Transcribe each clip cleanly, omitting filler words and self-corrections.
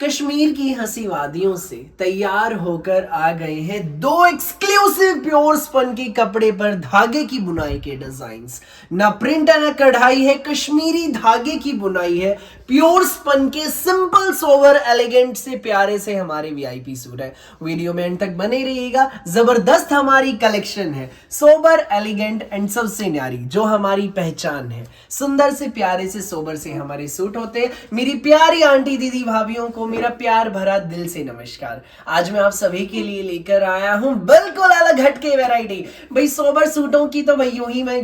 कश्मीर की हंसी वादियों से तैयार होकर आ गए हैं दो एक्सक्लूसिव प्योर स्पन के कपड़े पर धागे की बुनाई के डिजाइन्स। ना प्रिंट है ना कढ़ाई है, कश्मीरी धागे की बुनाई है। प्योर स्पन के सिंपल सोवर एलिगेंट से प्यारे से हमारे वीआईपी सूट है। वीडियो में एंड तक बने रहिएगा। जबरदस्त हमारी कलेक्शन है, सोबर एलिगेंट एंड सबसे न्यारी जो हमारी पहचान है। सुंदर से प्यारे से सोबर से हमारे सूट होते हैं। मेरी प्यारी आंटी दीदी भाभीयों को मेरा प्यार भरा दिल से नमस्कार। आज मैं आप सभी के लिए लेकर आया हूं बिल्कुल अलग हटके वैरायटी। भाई सोबर सूटों की तो भाई यूं ही मैं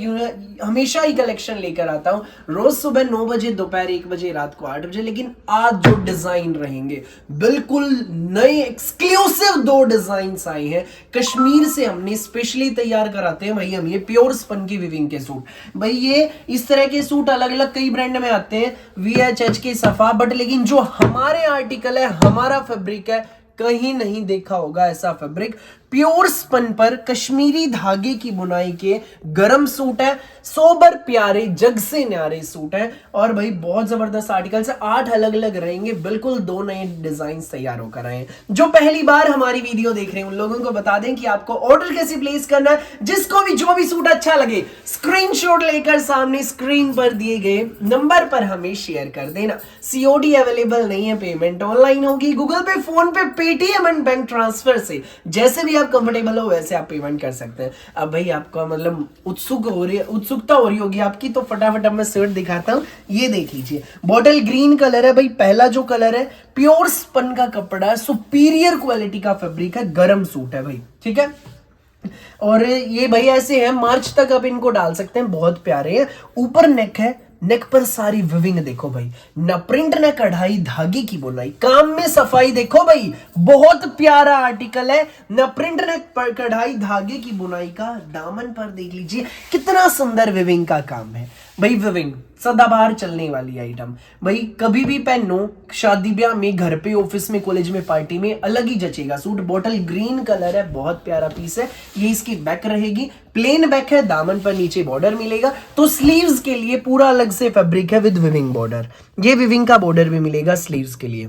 हमेशा ही कलेक्शन लेकर आता हूं, रोज सुबह 9 बजे, दोपहर 1 बजे, रात को 8 बजे। लेकिन आज जो डिजाइन रहेंगे बिल्कुल नए एक्सक्लूसिव दो डिजाइन आए हैं। कश्मीर से हमने स्पेशली तैयार कराते हैं भाई हम ये प्योर स्पन की विविंग के सूट। भाई ये इस तरह के सूट अलग अलग कई ब्रांड में आते हैं, VHH के सफा, बट लेकिन जो हमारे आर्टिकल है, हमारा फैब्रिक है, कहीं नहीं देखा होगा ऐसा फैब्रिक। प्योर स्पन पर कश्मीरी धागे की बुनाई के गरम सूट है, सोबर प्यारे जग से न्यारे सूट है। और भाई बहुत जबरदस्त आर्टिकल से 8 अलग अलग रहेंगे, बिल्कुल 2 नए डिजाइन तैयार होकर आए हैं। जो पहली बार हमारी वीडियो देख रहे हैं उन लोगों को बता दें कि आपको ऑर्डर कैसे प्लेस करना है। जिसको भी जो भी सूट अच्छा लगे स्क्रीनशॉट लेकर सामने स्क्रीन पर दिए गए नंबर पर हमें शेयर कर देना। COD अवेलेबल नहीं है, पेमेंट ऑनलाइन होगी, गूगल पे, फोन पे, पेटीएम एंड बैंक ट्रांसफर से जैसे भी आप कंफर्टेबल हो वैसे आप पेमेंट कर सकते हैं। अब भाई आपका मतलब उत्सुकता हो रही होगी आपकी, तो फटाफट अब मैं शर्ट दिखाता हूं। ये देख लीजिए, बॉटल ग्रीन कलर है भाई। पहला जो कलर है प्योर स्पन का कपड़ा है, सुपीरियर क्वालिटी का फैब्रिक है, गरम सूट है भाई, ठीक है। और ये भाई ऐसे हैं, मार्च तक आप इनको डाल सकते हैं, बहुत प्यारे हैं। ऊपर नेक है, नेक पर सारी विविंग देखो भाई, न प्रिंट न कढ़ाई, धागे की बुनाई, काम में सफाई देखो भाई, बहुत प्यारा आर्टिकल है। न प्रिंट न कढ़ाई, धागे की बुनाई का, दामन पर देख लीजिए कितना सुंदर विविंग का काम है भाई। विविंग सदाबहार चलने वाली आइटम भाई, कभी भी पहनो, शादी ब्याह में, घर पे, ऑफिस में, कॉलेज में, पार्टी में अलग ही जचेगा सूट। बॉटल ग्रीन कलर है, बहुत प्यारा पीस है। ये इसकी बैक रहेगी, प्लेन बैक है, दामन पर नीचे बॉर्डर मिलेगा। तो स्लीव्स के लिए पूरा अलग से फैब्रिक है विद विविंग बॉर्डर। ये विविंग का बॉर्डर भी मिलेगा स्लीव्स के लिए।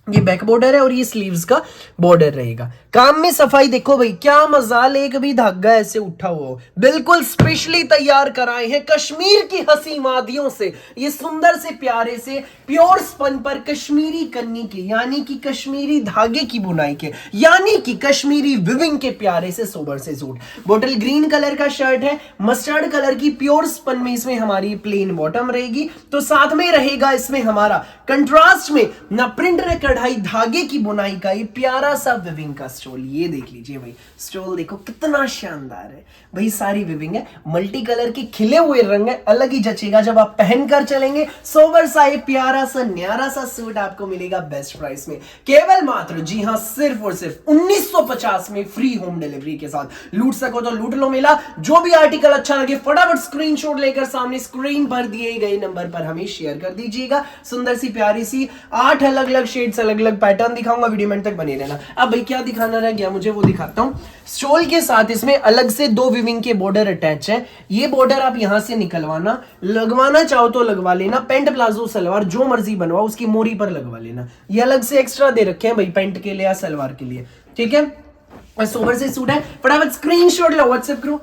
ये बैक बॉर्डर है और ये स्लीव्स का बॉर्डर रहेगा। काम में सफाई देखो भाई, क्या मजाल, एक भी धागा ऐसे उठा हुआ हो। बिल्कुल स्पेशली तैयार कराए हैं कश्मीर की हंसी वादियों से, ये सुंदर से प्यारे से प्योर स्पन पर कश्मीरी कन्नी के, यानी कि कश्मीरी धागे की बुनाई के, यानी कि कश्मीरी विविंग के प्यारे से सोबर से सूट। बॉटल ग्रीन कलर का शर्ट है, मस्टर्ड कलर की प्योर स्पन में इसमें हमारी प्लेन बॉटम रहेगी। तो साथ में रहेगा इसमें हमारा कंट्रास्ट में न प्रिंट न कढ़ाई, धागे की बुनाई का ये प्यारा सा विविंग का स्टोल। ये देख लीजिए भाई, स्टोल देखो कितना शानदार है भाई, सारी विविंग है, मल्टी कलर के खिले हुए रंग है, अलग ही जचेगा जब आप पहनकर चलेंगे। सोबर सा ये प्यारा सा न्यारा सा सूट आपको मिलेगा बेस्ट प्राइस में, केवल मात्र, जी हां, सिर्फ और सिर्फ 1950 में, फ्री होम डिलीवरी के साथ। लूट सको तो लूट लो मेला। जो भी आर्टिकल अच्छा लगे फटाफट स्क्रीनशॉट लेकर सामने स्क्रीन पर दिए गए नंबर पर हमें शेयर कर दीजिएगा। सुंदर सी प्यारी सी 8 अलग अलग शेड्स, अलग अलग पैटर्न दिखाऊंगा, वीडियो में तक बने रहना। अब भाई क्या दिखाना रह गया मुझे, वो दिखाता हूं। स्टोल के साथ इसमें अलग से 2 विविंग के बॉर्डर अटैच है। ये बॉर्डर आप यहां से निकलवाना, लगवाना चाहो तो लगवा लेना, पेंट प्लाजो सलवार जो मर्जी बनवाओ उसकी मोरी पर लगवा लेना। ये अलग से एक्स्ट्रा दे रखे हैं भाई पेंट के लिए या सलवार के लिए, ठीक है। सोबर से सूट है, फटाफट स्क्रीनशॉट लो, व्हाट्सएप करो।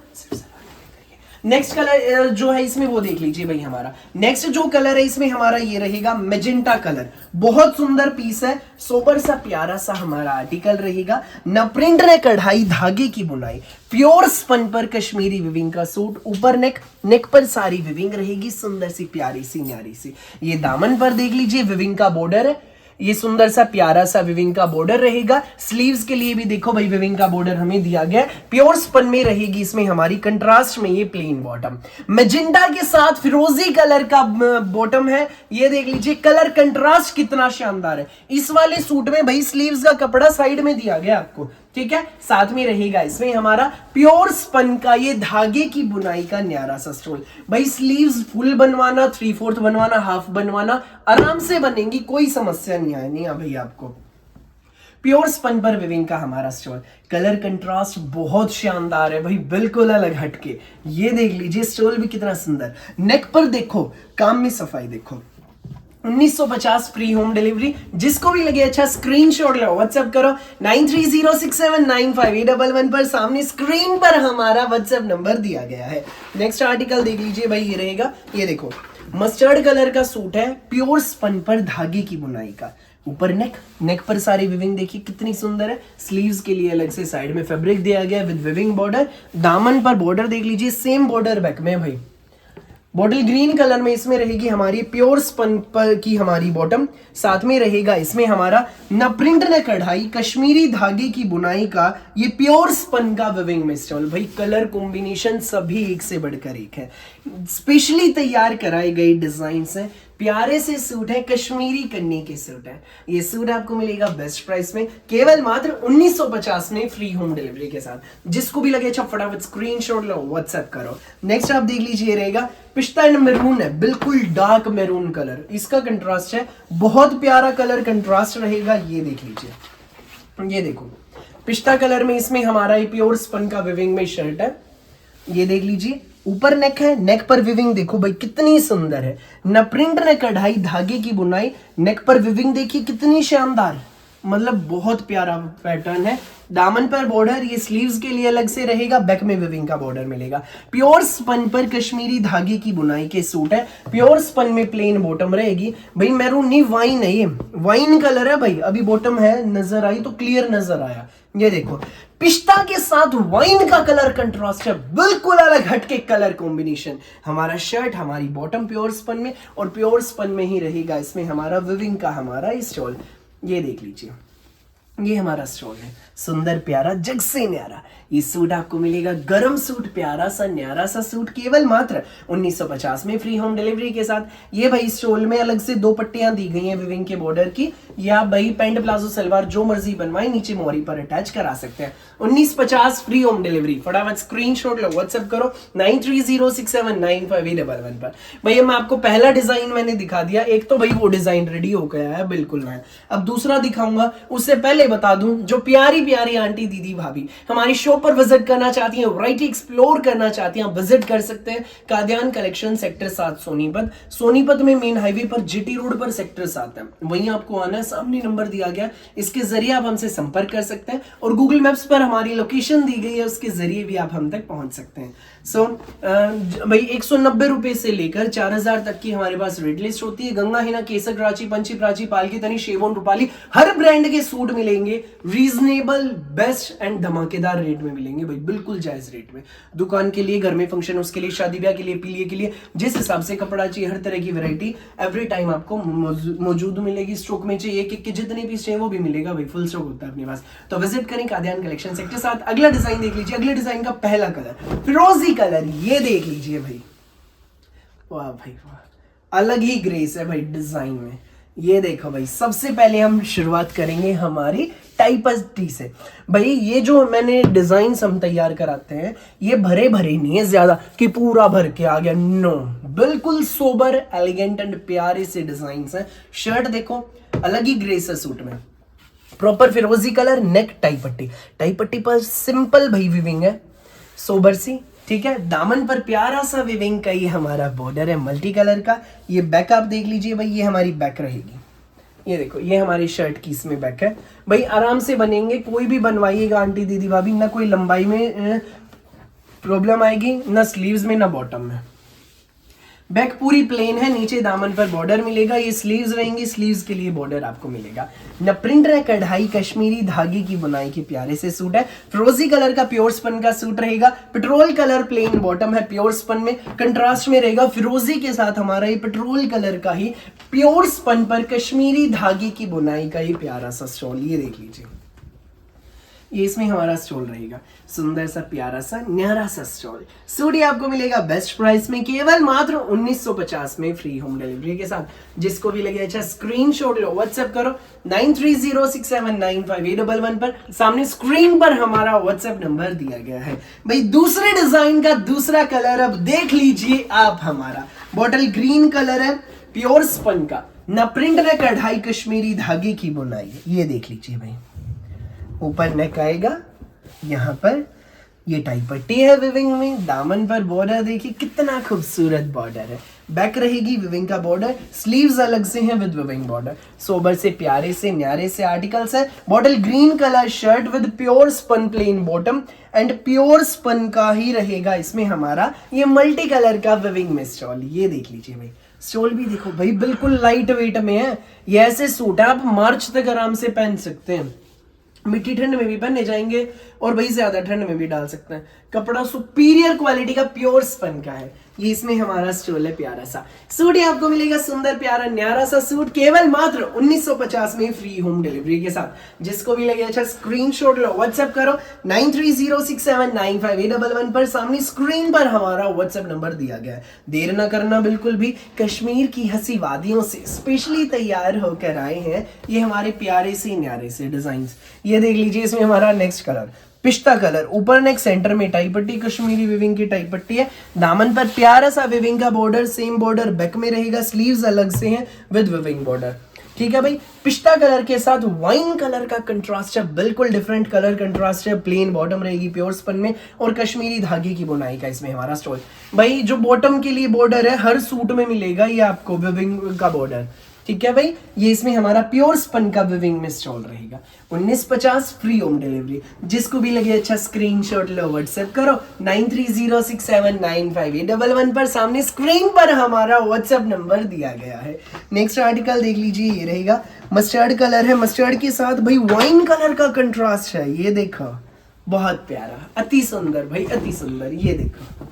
नेक्स्ट कलर जो है इसमें वो देख लीजिए भाई, हमारा नेक्स्ट जो कलर है इसमें हमारा ये रहेगा मेजेंटा कलर। बहुत सुंदर पीस है, सोबर सा प्यारा सा हमारा आर्टिकल रहेगा। न प्रिंट न कढ़ाई, धागे की बुनाई, प्योर स्पन पर कश्मीरी विविंग का सूट। ऊपर नेक, नेक पर सारी विविंग रहेगी, सुंदर सी प्यारी सी न्यारी सी। ये दामन पर देख लीजिए विविंग का बॉर्डर है, ये सुंदर सा प्यारा सा विविंग का बॉर्डर रहेगा। स्लीव्स के लिए भी देखो भाई विविंग का बॉर्डर हमें दिया गया, प्योर स्पन में रहेगी इसमें हमारी, कंट्रास्ट में ये प्लेन बॉटम। मैजेंटा के साथ फिरोजी कलर का बॉटम है, ये देख लीजिए कलर कंट्रास्ट कितना शानदार है। इस वाले सूट में भाई स्लीव्स का कपड़ा साइड में दिया गया आपको, ठीक है। साथ में रहेगा इसमें हमारा प्योर स्पन का ये धागे की बुनाई का न्यारा सा स्टोल। भाई स्लीव्स फुल बनवाना, 3/4 बनवाना, हाफ बनवाना, आराम से बनेंगी, कोई समस्या नहीं आएगी भाई आपको। प्योर स्पन पर विविंग का हमारा स्टोल, कलर कंट्रास्ट बहुत शानदार है भाई, बिल्कुल अलग हटके। ये देख लीजिए स्टोल भी कितना सुंदर, नेक पर देखो, काम में सफाई देखो, 1950 फ्री होम डिलीवरी। जिसको भी लगे अच्छा स्क्रीनशॉट लो, व्हाट्सएप करो 9306795811 पर। सामने स्क्रीन पर हमारा व्हाट्सएप नंबर दिया गया है। नेक्स्ट आर्टिकल देख लीजिए भाई, ये रहेगा, ये देखो मस्टर्ड कलर का सूट है, प्योर स्पन पर धागे की बुनाई का। ऊपर नेक पर सारी विविंग देखिए कितनी सुंदर है। स्लीव्स के लिए अलग से साइड में फैब्रिक दिया गया विद विविंग बॉर्डर। दामन पर बॉर्डर देख लीजिए, सेम बॉर्डर बैक में भाई। बॉटल ग्रीन कलर में इसमें रहेगी हमारी प्योर स्पन पर की हमारी बॉटम। साथ में रहेगा इसमें हमारा न प्रिंट न कढ़ाई, कश्मीरी धागे की बुनाई का ये प्योर स्पन का विविंग में स्टॉल। भाई कलर कॉम्बिनेशन सभी एक से बढ़कर एक है। स्पेशली तैयार कराई गई डिजाइन है, प्यारे से सूट है, कश्मीरी कन्नी के सूट है। ये सूट आपको मिलेगा बेस्ट प्राइस में, केवल मात्र 1950 में फ्री होम डिलीवरी के साथ। जिसको भी लगे अच्छा फटाफट स्क्रीनशॉट लो, व्हाट्सएप करो। नेक्स्ट आप देख लीजिए रहेगा पिस्ता एंड मैरून है, बिल्कुल डार्क मैरून कलर इसका कंट्रास्ट है। बहुत प्यारा कलर कंट्रास्ट रहेगा। ये देख लीजिए, ये देखो पिस्ता कलर में इसमें हमारा ये प्योर स्पन का विविंग में शर्ट है। ये देख लीजिए, ऊपर नेक है, नेक पर विविंग देखो भाई कितनी सुंदर है, न प्रिंट न कढ़ाई, धागे की बुनाई। नेक पर विविंग देखिए कितनी शानदार, मतलब बहुत प्यारा पैटर्न है। दामन पर बॉर्डर, ये स्लीव्स के लिए अलग से रहेगा, बैक में विविंग का बॉर्डर मिलेगा। प्योर स्पन पर कश्मीरी धागे की बुनाई के सूट है। प्योर स्पन में प्लेन बॉटम रहेगी भाई, मैरून नहीं वाइन है, ये वाइन कलर है भाई। अभी बॉटम है, नजर आई तो क्लियर नजर आया। ये देखो पिस्ता के साथ वाइन का कलर कंट्रास्ट है, बिल्कुल अलग हटके कलर कॉम्बिनेशन। हमारा शर्ट, हमारी बॉटम प्योर स्पन में, और प्योर स्पन में ही रहेगा इसमें हमारा विविंग का हमारा स्टॉल। ये देख लीजिए, ये हमारा स्टॉल है, सुंदर प्यारा जग से न्यारा। ये सूट आपको मिलेगा, गरम सूट, प्यारा सा न्यारा सा सूट, केवल मात्र 1950 में फ्री होम डिलीवरी के साथ। ये भाई स्टोल में अलग से 2 पट्टियां दी गई हैं विविंग के बॉर्डर की, या भाई पैंट प्लाजो सलवार जो मर्जी बनवाए नीचे मोहरी पर अटैच करा सकते हैं। 1950 फ्री होम डिलीवरी। फटाफट स्क्रीनशॉट लो, व्हाट्सएप करो 9306795811 पर। भैया मैं आपको पहला डिजाइन मैंने दिखा दिया, एक तो भाई वो डिजाइन रेडी हो गया है बिल्कुल नया। अब दूसरा दिखाऊंगा, उससे पहले बता दूं जो प्यारी प्यारी आंटी दीदी भाभी हमारी शॉप पर विजिट करना चाहती हैं, वैरायटी एक्सप्लोर करना चाहती हैं, विजिट कर सकते हैं। Kadian collection sector 7 Sonipat. सोनीपत में मेन हाईवे पर जीटी रोड पर सेक्टर 7 है, वहीं आपको आना है। सामने नंबर दिया गया, इसके जरिए आप हमसे संपर्क कर सकते हैं, और गूगल मैप्स पर हमारी लोकेशन दी गई है, उसके जरिए भी आप हम तक पहुंच सकते हैं। सो भाई 190 रुपए से लेकर 4000 तक की हमारे पास रेट लिस्ट होती है। गंगा हिना, केसर, रांची, पंची, प्राची, पालकी, तनी, शेवोन, रूपाली, हर ब्रांड के सूट मिलेंगे रीजनेबल, बेस्ट एंड धमाकेदार रेट में मिलेंगे भाई, बिल्कुल जायज रेट में। दुकान के लिए, घर में फंक्शन, उसके लिए, शादी ब्याह के लिए, पीलिए के लिए, जिस हिसाब से कपड़ा चाहिए, हर तरह की वैरायटी एवरी टाइम आपको मौजूद मिलेगी। स्टॉक में चाहिए कि जितने पीस चाहिए वो भी मिलेगा भाई, फुल स्टॉक होता है अपने पास। तो विजिट करें कादियान कलेक्शन सेक्टर 7। अगला डिजाइन देख लीजिए, अगले डिजाइन का पहला कलर फिरोजी कलर, ये देख लीजिए भाई, वाह भाई वाह, अलग ही ग्रेस है भाई डिजाइन में। ये देखो भाई, सबसे पहले हम शुरुआत करेंगे हमारी टाइपस्टी से। भाई ये जो मैंने डिजाइन हम तैयार कराते हैं, ये भरे भरे नहीं है ज्यादा कि पूरा भर के आ गया, नो, बिल्कुल सोबर, एलिगेंट एंड प्यारे से डिजाइन है। शर्ट देखो अलग ही ग्रेस है सूट में, प्रॉपर फिरोजी कलर, नेक टाई पट्टी, टाई पट्टी पर सिंपल भाई विविंग है, सोबर सी, ठीक है। दामन पर प्यारा सा विविंग का ये हमारा बॉर्डर है मल्टी कलर का। ये बैक आप देख लीजिए भाई, ये हमारी बैक रहेगी। ये देखो, ये हमारी शर्ट की इसमें बैक है भाई, आराम से बनेंगे, कोई भी बनवाइएगा आंटी दीदी भाभी, ना कोई लंबाई में प्रॉब्लम आएगी, ना स्लीव्स में, ना बॉटम में। बैक पूरी प्लेन है, नीचे दामन पर बॉर्डर मिलेगा। ये स्लीव्स रहेंगी, स्लीव्स के लिए बॉर्डर आपको मिलेगा। न प्रिंट है, कढ़ाई, कश्मीरी धागे की बुनाई के प्यारे से सूट है। फिरोजी कलर का प्योर स्पन का सूट रहेगा। पेट्रोल कलर प्लेन बॉटम है, प्योर स्पन में कंट्रास्ट में रहेगा। फिरोजी के साथ हमारा ये पेट्रोल कलर का ही प्योर स्पन पर कश्मीरी धागे की बुनाई का ही प्यारा सा स्टॉल, ये देख लीजिए, ये इसमें हमारा स्टॉल रहेगा, सुंदर सा प्यारा सा न्यारा सा स्टॉल। सूट आपको मिलेगा बेस्ट प्राइस में, केवल मात्र 1950 में फ्री होम डिलीवरी के साथ। जिसको भी लगे अच्छा स्क्रीनशॉट लो, व्हाट्सएप करो 9306795811 पर। सामने स्क्रीन पर हमारा व्हाट्सएप नंबर दिया गया है भाई। दूसरे डिजाइन का दूसरा कलर अब देख लीजिए आप, हमारा बॉटल ग्रीन कलर है, प्योर स्पन का, न प्रिंट न कढ़ाई, कश्मीरी धागे की बुनाई, ये देख लीजिए भाई। ऊपर नेक आएगा, यहाँ पर ये टाई पट्टी है विविंग में, दामन पर बॉर्डर देखिए कितना खूबसूरत बॉर्डर है बैक रहेगी विविंग का बॉर्डर, स्लीव्स अलग से हैं विद विविंग बॉर्डर। सोबर से प्यारे से न्यारे से आर्टिकल्स है। Bottle green colour shirt with pure spun plain bottom and pure spun का ही रहेगा इसमें हमारा ये मल्टी कलर का विविंग में स्टॉल। ये देख लीजिए भाई, स्टोल भी देखो भाई, बिल्कुल लाइट वेट में है। ये ऐसे सूट है आप मार्च तक आराम से पहन सकते हैं, मिट्टी ठंड में भी पहने जाएंगे और वही ज्यादा ठंड में भी डाल सकते हैं। कपड़ा सुपीरियर क्वालिटी का प्योर स्पन का है। ये इसमें हमारा स्टोल है प्यारा सा सूट। ये आपको मिलेगा सुंदर प्यारा न्यारा सा सूट केवल मात्र 1950 में फ्री होम डिलीवरी के साथ। जिसको भी लगे अच्छा स्क्रीनशॉट लो, व्हाट्सएप करो 9306795811 पर। सामने स्क्रीन पर हमारा व्हाट्सएप नंबर दिया गया है। देर ना करना बिल्कुल भी। कश्मीर की हंसी वादियों से स्पेशली तैयार होकर आए हैं ये हमारे प्यारे से न्यारे से डिजाइन। ये देख लीजिए, इसमें हमारा नेक्स्ट कलर पिस्ता कलर, ऊपर नेक सेंटर में टाई पट्टी, कश्मीरी विविंग की टाई पट्टी है। दामन पर प्यारा सा विविंग का बॉर्डर, सेम बॉर्डर बैक में रहेगा, स्लीव्स अलग से हैं विद विविंग बॉर्डर। ठीक है भाई, पिस्ता कलर के साथ वाइन कलर का कंट्रास्ट है, बिल्कुल डिफरेंट कलर कंट्रास्ट है। प्लेन बॉटम रहेगी प्योर स्पन में और कश्मीरी धागे की बुनाई का इसमें हमारा स्टोल। भाई जो बॉटम के लिए बॉर्डर है हर सूट में मिलेगा ये आपको विविंग का बॉर्डर। ठीक है भाई, ये इसमें हमारा प्योर स्पन का विविंग में स्टॉल रहेगा। 1950 फ्री होम डिलीवरी। जिसको भी लगे अच्छा स्क्रीनशॉट लो, व्हाट्सएप करो 9306795811 पर। सामने स्क्रीन पर हमारा व्हाट्सएप नंबर दिया गया है। नेक्स्ट आर्टिकल देख लीजिए, ये रहेगा मस्टर्ड कलर है। मस्टर्ड के साथ भाई वाइन कलर का कंट्रास्ट है। ये देखो बहुत प्यारा, अति सुंदर भाई, अति सुंदर। ये देखो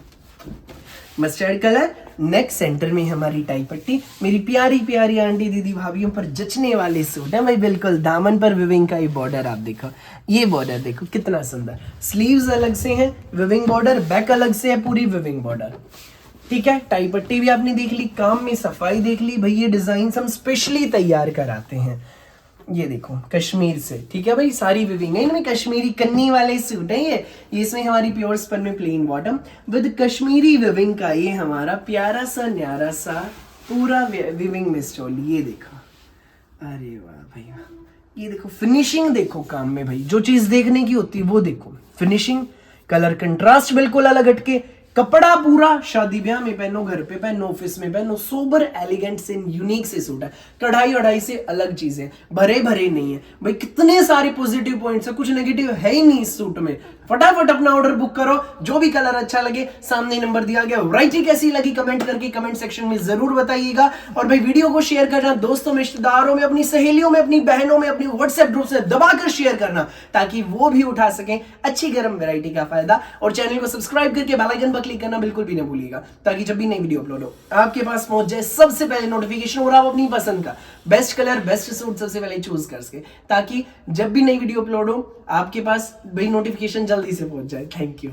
मस्टर्ड कलर, नेक सेंटर में हमारी टाई पट्टी। मेरी प्यारी प्यारी आंटी दीदी भाभीयों पर जचने वाले सूट है भाई, बिल्कुल। दामन पर विविंग का ये बॉर्डर आप देखो, ये बॉर्डर देखो कितना सुंदर। स्लीव्स अलग से हैं विविंग बॉर्डर, बैक अलग से है पूरी विविंग बॉर्डर। ठीक है, टाई पट्टी भी आपने देख ली, काम में सफाई देख ली भाई। ये डिजाइन हम स्पेशली तैयार कराते हैं। ये देखो कश्मीर से, ठीक है भाई, सारी विविंग है इनमें। कश्मीरी कन्नी वाले सूट है ये इसमें हमारी प्योर स्पन में plain bottom with Kashmiri viewing का ये हमारा प्यारा सा न्यारा सा पूरा विविंग में स्टॉल। ये देखो, अरे वाह भाई, ये देखो फिनिशिंग देखो काम में भाई। जो चीज देखने की होती है वो देखो, फिनिशिंग, कलर कंट्रास्ट बिल्कुल अलग हटके, कपड़ा पूरा शादी ब्याह में पहनो, घर पे पहनो, ऑफिस में पहनो, सोबर एलिगेंट से यूनिक से सूट है। कढ़ाई वढ़ाई से अलग चीजें, भरे भरे नहीं है भाई। कितने सारे पॉजिटिव पॉइंट्स है, कुछ नेगेटिव है ही नहीं इस सूट में। फटाफट अपना ऑर्डर बुक करो, जो भी कलर अच्छा लगे सामने नंबर दिया गया। वैरायटी कैसी लगी कमेंट करके कमेंट सेक्शन में जरूर बताइएगा। और भाई वीडियो को शेयर करना दोस्तों में, रिश्तेदारों में, अपनी सहेलियों में, अपनी बहनों में, अपनी व्हाट्सएप ग्रुप से दबाकर शेयर करना ताकि वो भी उठा सकें अच्छी गर्म वैरायटी का फायदा। और चैनल को सब्सक्राइब करके बेल आइकन पर क्लिक करना बिल्कुल भी ना भूलिएगा ताकि जब भी नई वीडियो अपलोड हो आपके पास पहुंच जाए सबसे पहले नोटिफिकेशन। और आप अपनी पसंद का बेस्ट कलर बेस्ट सूट सबसे पहले चूज कर सके ताकि जब भी नई वीडियो अपलोड हो आपके पास भाई नोटिफिकेशन जल्दी से पहुंच जाए। Thank you.